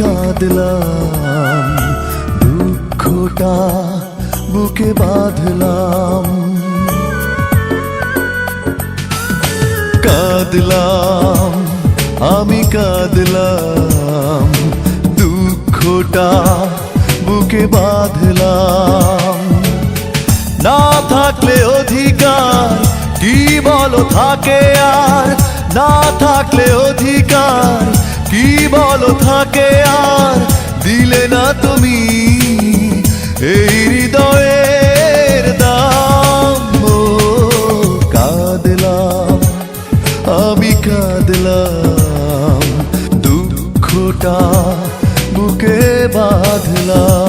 কাঁদলাম, দুঃখটা বুকে বাঁধলাম। কাঁদলাম, আমি কাঁদলাম, দুঃখটা বুকে বাঁধলাম। না থাকলে অধিকার কি বলো থাকে আর, না থাকলে অধিকার কি বলো থাকে আর, দিলে না তুমি এই হৃদয়ের দাম। ও কাঁদলাম, আমি কাঁদলাম, দুঃখটা বুকে বাঁধলাম।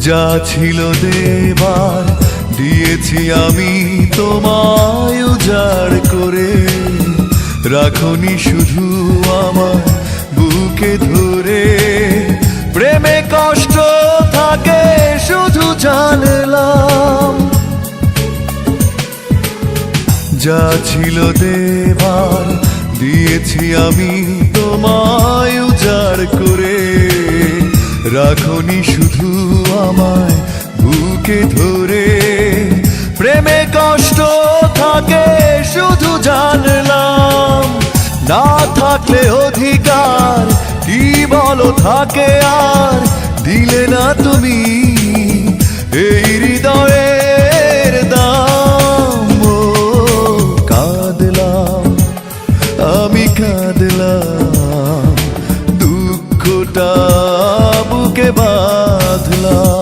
যা ছিল দেবার দিয়েছি আমি তোমায় উজাড় করে, রাখনি শুধু আমার বুকে ধরে। প্রেমে কষ্ট থাকে শুধু জানলাম, যা ছিল দেবার দিয়েছি আমি তোমায় উজাড় করে, রাখনি শুধু আমায় বুকে ধরে। প্রেমে কষ্ট থাকে শুধু জানলাম, না থাকলে অধিকার কি বলো থাকে আর, দিলে না তুমি এই হৃদয়ের দাম। ও কাঁদলাম, আমি কাঁদলাম, দুঃখটা বুকে বাঁধলাম।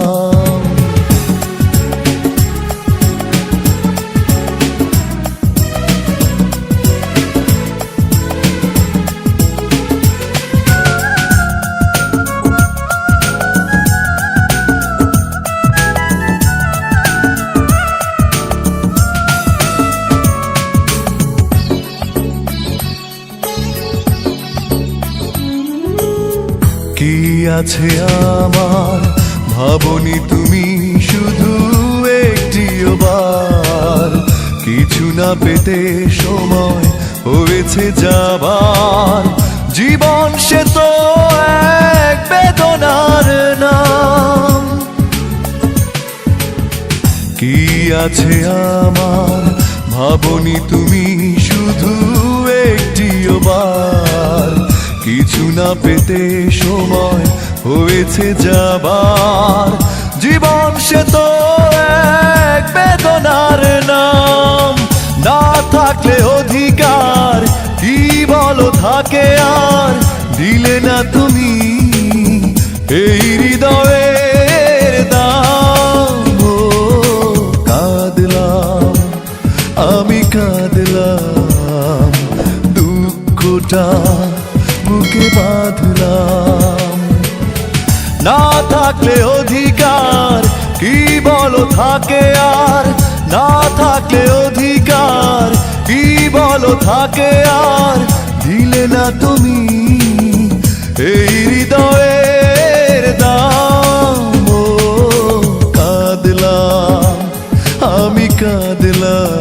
কি আছে আমার ভাবনি তুমি শুধু একটিও বার, কিছু না পেতে সময় হয়েছে যাবার। জীবন সে তো এক বেদনার নাম। কি আছে আমার ভাবনি তুমি শুধু একটিও বার, কিছু না পেতে সময় হয়েছে যাবার। জীবন সে তো এক বেদনার নাম। না থাকলে অধিকার কি বলো থাকে আর, দিলে না তুমি এই হৃদয়ের দাম। ও কাঁদলাম, আমি কাঁদলাম, দুঃখটা বুকে বাঁধলাম। না থাকলে অধিকার কি বলো থাকে আর, না থাকলে অধিকার কি বলো থাকে আর, দিলে না তুমি এই হৃদয়ের দাম। ও কাঁদলাম, আমি কাঁদলাম,